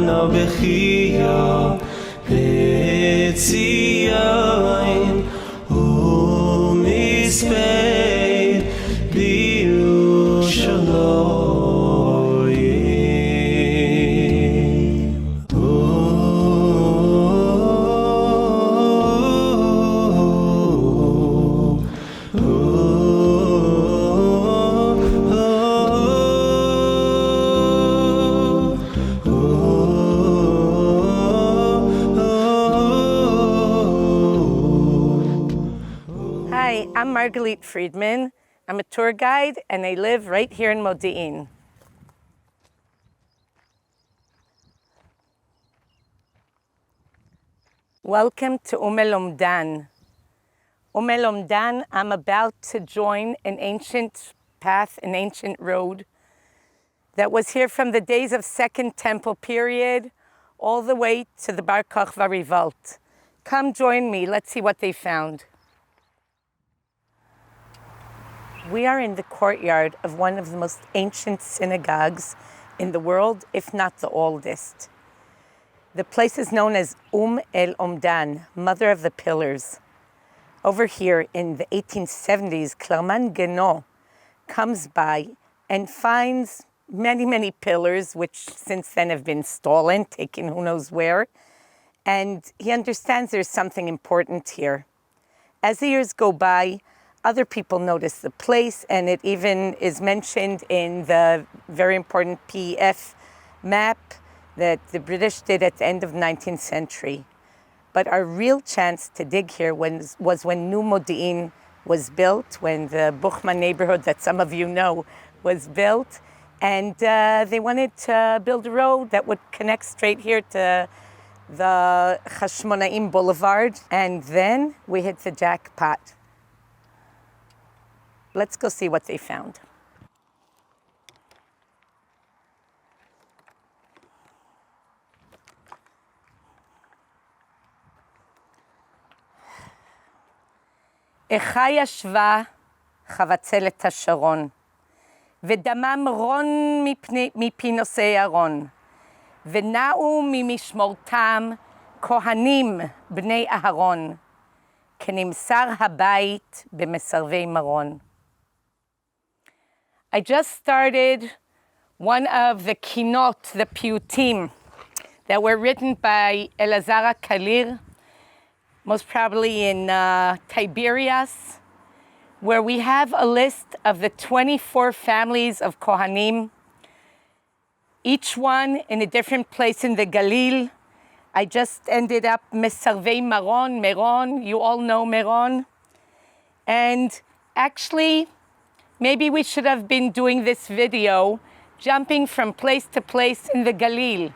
Kinah b'chiyah B'tzion u'mispein b'Yerushalayim. Hi, I'm Margalit Frydman. I'm a tour guide and I live right here in Modi'in. Welcome to el-Umdan. El-Umdan, I'm about to join an ancient path, an ancient road that was here from the days of Second Temple period all the way to the Bar Kokhba revolt. Come join me, let's see what they found. We are in the courtyard of one of the most ancient synagogues in the world, if not the oldest. The place is known as el-Umdan, Mother of the Pillars. Over here in the 1870s, Kinot comes by and finds many pillars, which since then have been stolen, taken who knows where. And he understands there's something important here. As the years go by, other people notice the place, and it even is mentioned in the very important PF map that the British did at the end of the 19th century. But our real chance to dig here was when New Modi'in was built, when the Buchman neighborhood that some of you know was built, and they wanted to build a road that would connect straight here to the Hashmonaim Boulevard, and then we hit the jackpot. Let's go see what they found. Eicha Yashvah חבצלת השרון, ודמם רון מפי נושאי ארון, ונעו ממשמורתם כהנים בני אהרון, כנמסר הבית במסרבי מרון. I just started one of the Kinot, the piyutim, that were written by Elazar Kalir, most probably in Tiberias, where we have a list of the 24 families of Kohanim, each one in a different place in the Galil. I just ended up Mesarvei Maron, Meron, you all know Meron. And actually, maybe we should have been doing this video, jumping from place to place in the Galil,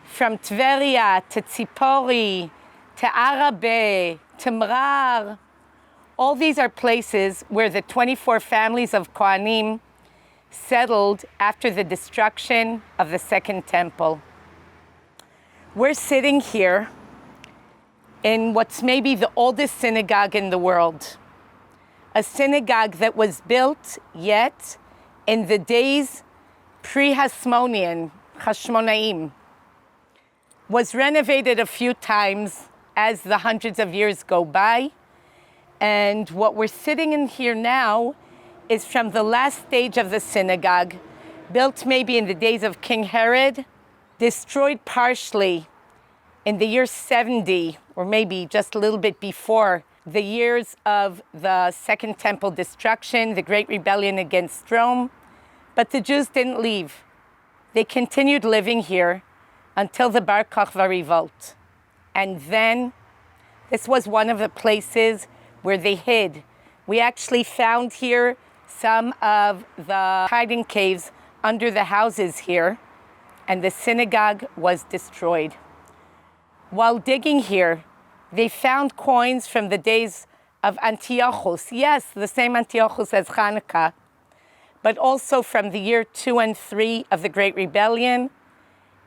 from Tveria to Tzipori, to Arabe, to Mrar. All these are places where the 24 families of Kohanim settled after the destruction of the Second Temple. We're sitting here in what's maybe the oldest synagogue in the world, a synagogue that was built yet in the days pre-Hasmonean, Hashmonaim, was renovated a few times as the hundreds of years go by. And what we're sitting in here now is from the last stage of the synagogue, built maybe in the days of King Herod, destroyed partially in the year 70, or maybe just a little bit before the years of the Second Temple destruction, the Great Rebellion against Rome. But the Jews didn't leave. They continued living here until the Bar Kokhba revolt. And then this was one of the places where they hid. We actually found here some of the hiding caves under the houses here, and the synagogue was destroyed. While digging here, they found coins from the days of Antiochus. Yes, the same Antiochus as Hanukkah, but also from the year 2 and 3 of the Great Rebellion,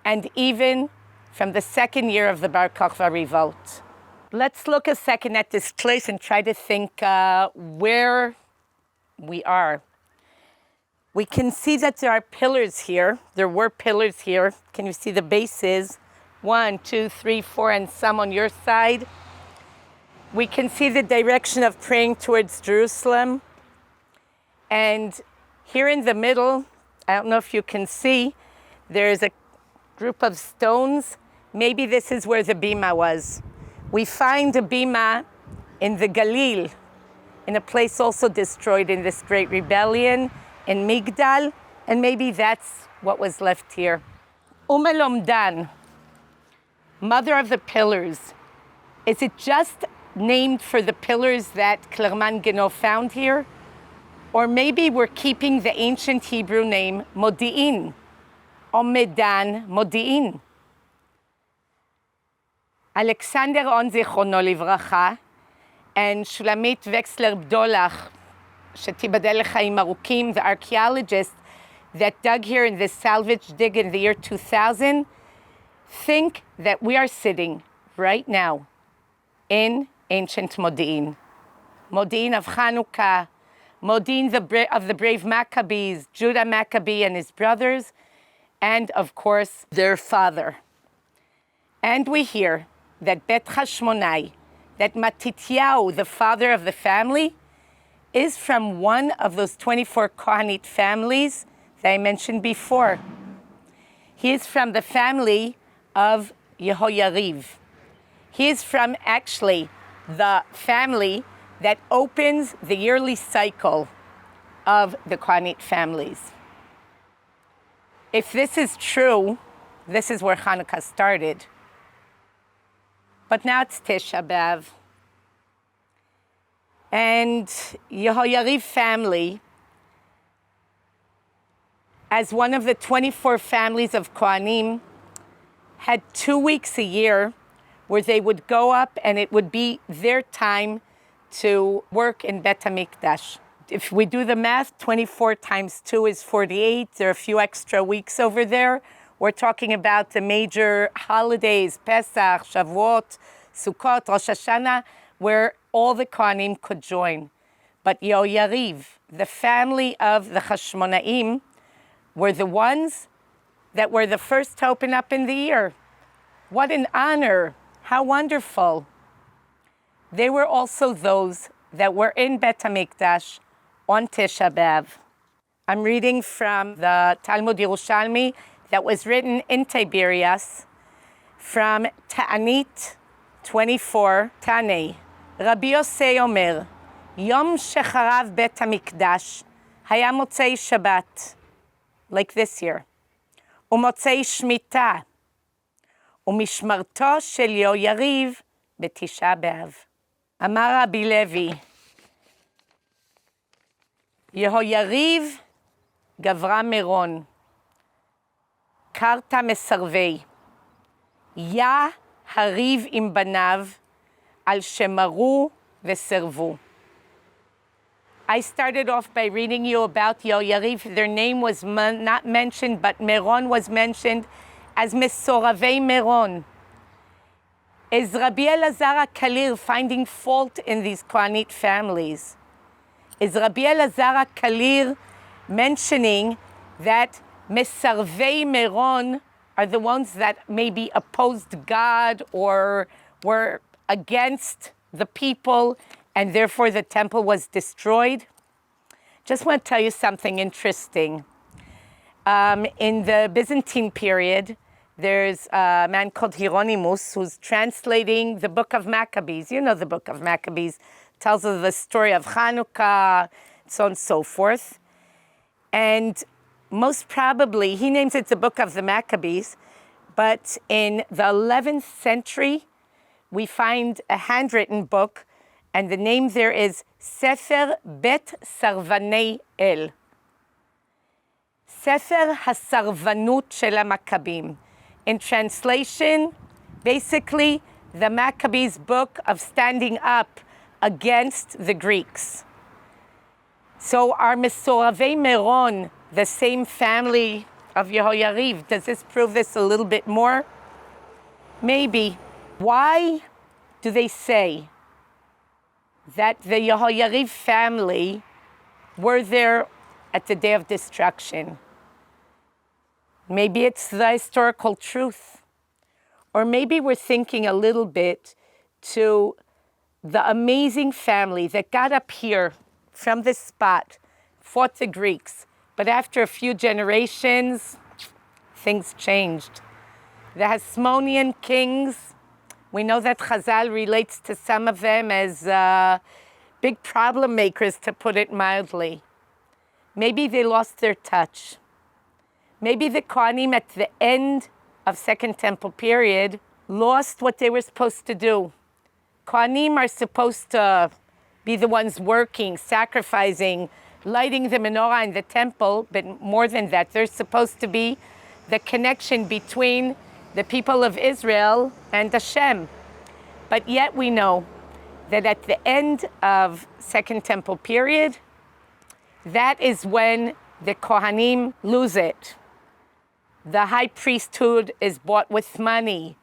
and even from the second year of the Bar Kokhba revolt. Let's look a second at this place and try to think where we are. We can see that there are pillars here. There were pillars here. Can you see the bases? 1, 2, 3, 4, and some on your side. We can see the direction of praying towards Jerusalem. And here in the middle, I don't know if you can see, there's a group of stones. Maybe this is where the bima was. We find a bima in the Galil, in a place also destroyed in this great rebellion, in Migdal, and maybe that's what was left here. El-Umdan, mother of the pillars. Is it just named for the pillars that Kinot found here? Or maybe we're keeping the ancient Hebrew name Modi'in, El-Umdan Modi'in. Alexander On Zichrono Livracha and Shulamit Wexler-Bdolach, Shetibadel Chaim Arukim, the archaeologists that dug here in this salvage dig in the year 2000, think that we are sitting right now in ancient Modi'in. Modi'in of Chanukah, Modi'in of the brave Maccabees, Judah Maccabee and his brothers, and of course, their father. And we hear that Bet Hashmonai, that Matityahu, the father of the family, is from one of those 24 Kohanite families that I mentioned before. He is from the family of Yehoyariv. He is from actually the family that opens the yearly cycle of the Kohanite families. If this is true, this is where Hanukkah started. But now it's Tisha B'Av. And Yehoyariv family, as one of the 24 families of Kohanim, had 2 weeks a year where they would go up and it would be their time to work in Beit HaMikdash. If we do the math, 24 times 2 is 48. There are a few extra weeks over there. We're talking about the major holidays, Pesach, Shavuot, Sukkot, Rosh Hashanah, where all the Kohanim could join. But Yehoyariv, the family of the Hashmonaim, were the ones that were the first to open up in the year. What an honor. How wonderful. They were also those that were in Beit HaMikdash on Tisha B'Av. I'm reading from the Talmud Yerushalmi that was written in Tiberias from Ta'anit 24, Tanei. Rabbi Yosei Omer, Yom Shecharav Beit HaMikdash, Haya Motzei Shabbat, like this year, Umotzei Shmita, Umishmarto Shel Yehoyariv B'Tisha B'Av. Amar Rabbi Levi, Yehoyariv Gavra Meron, Karta Mesarvei, Ya Hariv Im Banav, Al Shemaru Veservu. I started off by reading you about Yehoyariv. Their name was not mentioned, but Meron was mentioned as Mesoravei Meron. Is Rabbi Elazar HaKalir finding fault in these Kohanite families? Is Rabbi Elazar HaKalir mentioning that Mesarvei Meron are the ones that maybe opposed God or were against the people and therefore the temple was destroyed? Just want to tell you something interesting. In the Byzantine period, there's a man called Hieronymus who's translating the book of Maccabees. You know the book of Maccabees. Tells us the story of Hanukkah, so on and so forth. And most probably, he names it the book of the Maccabees, but in the 11th century, we find a handwritten book, and the name there is Sefer Bet Sarvanei El. Sefer HaSarvanut Shel HaMaccabim. In translation, basically, the Maccabees' book of standing up against the Greeks. So are Mesoravei Meron the same family of Yehoyariv? Does this prove this a little bit more? Maybe. Why do they say that the Yehoyariv family were there at the day of destruction. Maybe it's the historical truth. Or maybe we're thinking a little bit to the amazing family that got up here from this spot, fought the Greeks, but after a few generations, things changed. The Hasmonean kings, we know that Chazal relates to some of them as big problem makers, to put it mildly. Maybe they lost their touch. Maybe the Kohanim at the end of Second Temple period lost what they were supposed to do. Kohanim are supposed to be the ones working, sacrificing, lighting the menorah in the temple, but more than that, they're supposed to be the connection between the people of Israel and Hashem. But yet we know that at the end of Second Temple period, that is when the Kohanim lose it. The high priesthood is bought with money.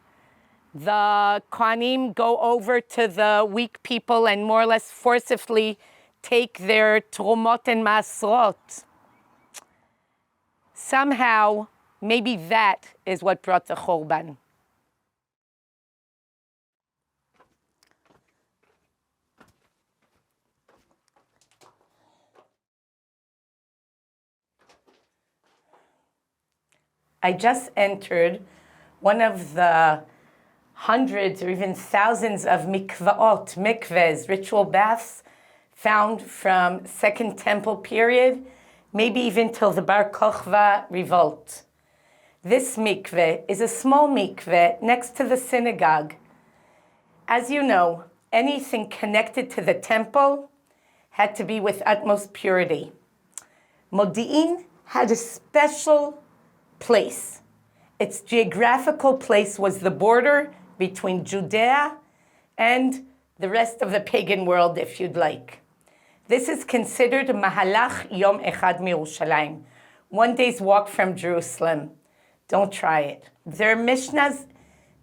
The Kohanim go over to the weak people and more or less forcibly take their trumot and masrot. Somehow, maybe that is what brought the Churban. I just entered one of the hundreds or even thousands of mikvahs, ritual baths, found from Second Temple period, maybe even till the Bar Kokhba revolt. This mikveh is a small mikveh next to the synagogue. As you know, anything connected to the temple had to be with utmost purity. Modi'in had a special place. Its geographical place was the border between Judea and the rest of the pagan world, if you'd like. This is considered Mahalach Yom Echad Mirushalayim, 1 day's walk from Jerusalem. Don't try it. There are Mishnahs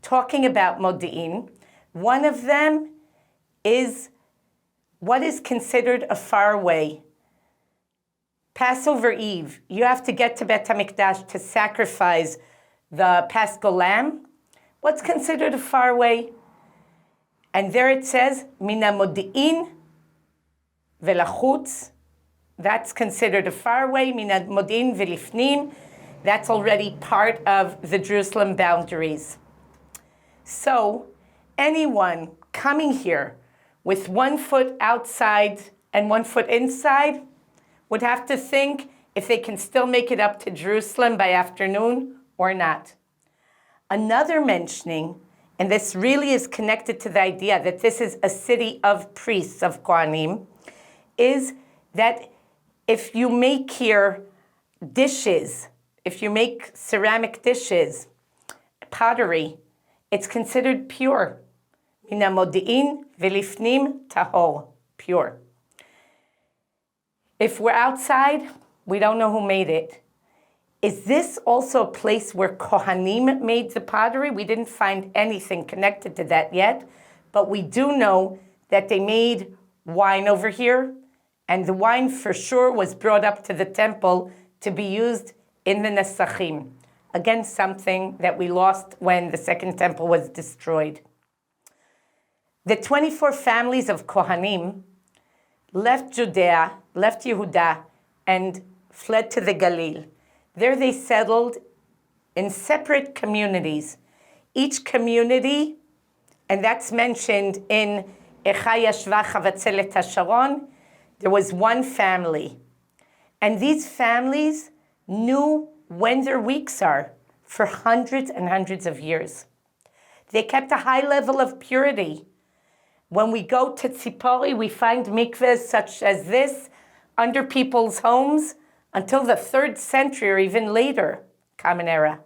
talking about Modi'in. One of them is what is considered a faraway. Passover Eve, you have to get to Beit HaMikdash to sacrifice the Paschal lamb. What's considered a faraway? And there it says, Mina Modi'in velachutz. That's considered a faraway. Mina Modi'in velifnim. That's already part of the Jerusalem boundaries. So anyone coming here with 1 foot outside and 1 foot inside would have to think if they can still make it up to Jerusalem by afternoon or not. Another mentioning, and this really is connected to the idea that this is a city of priests, of Kohanim, is that if you make here dishes, if you make ceramic dishes, pottery, it's considered pure. Mina modi'in velifnim tahor, pure. If we're outside, we don't know who made it. Is this also a place where Kohanim made the pottery? We didn't find anything connected to that yet, but we do know that they made wine over here, and the wine for sure was brought up to the temple to be used in the Nesachim. Again, something that we lost when the Second Temple was destroyed. The 24 families of Kohanim left Judea, left Yehuda, and fled to the Galil. There they settled in separate communities. Each community, and that's mentioned in Eicha, Yashvah, Chavatzelet HaSharon, there was one family. And these families knew when their weeks are for hundreds and hundreds of years. They kept a high level of purity. When we go to Tzipori, we find mikvahs such as this under people's homes until the 3rd century or even later, Common Era.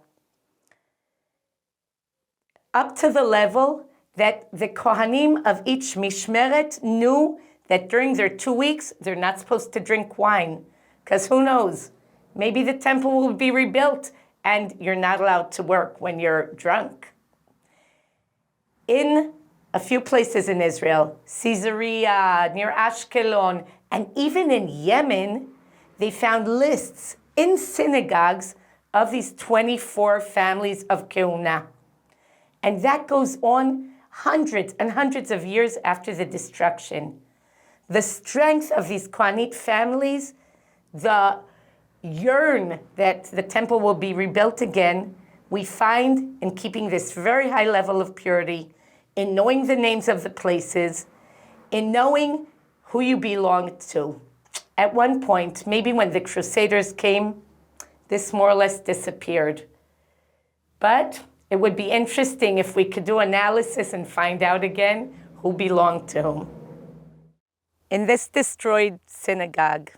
Up to the level that the Kohanim of each Mishmeret knew that during their 2 weeks, they're not supposed to drink wine. Because who knows, maybe the temple will be rebuilt and you're not allowed to work when you're drunk. In a few places in Israel, Caesarea, near Ashkelon, and even in Yemen, they found lists in synagogues of these 24 families of Kinah. And that goes on hundreds and hundreds of years after the destruction. The strength of these Kohanite families, the yearn that the temple will be rebuilt again, we find in keeping this very high level of purity, in knowing the names of the places, in knowing who you belong to. At one point, maybe when the Crusaders came, this more or less disappeared. But it would be interesting if we could do analysis and find out again who belonged to whom. In this destroyed synagogue,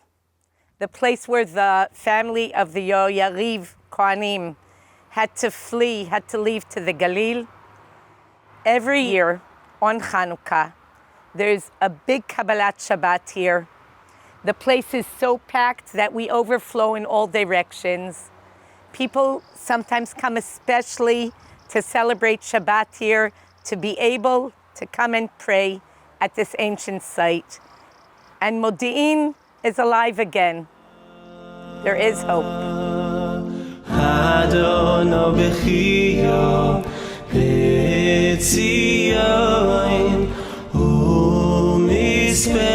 the place where the family of the Yariv Kohanim had to flee, had to leave to the Galil, every year on Hanukkah, there's a big Kabbalat Shabbat here. The place is so packed that we overflow in all directions. People sometimes come especially to celebrate Shabbat here, to be able to come and pray at this ancient site. And Modi'in is alive again. There is hope. Adonai b'chiyah b'tzion u'misper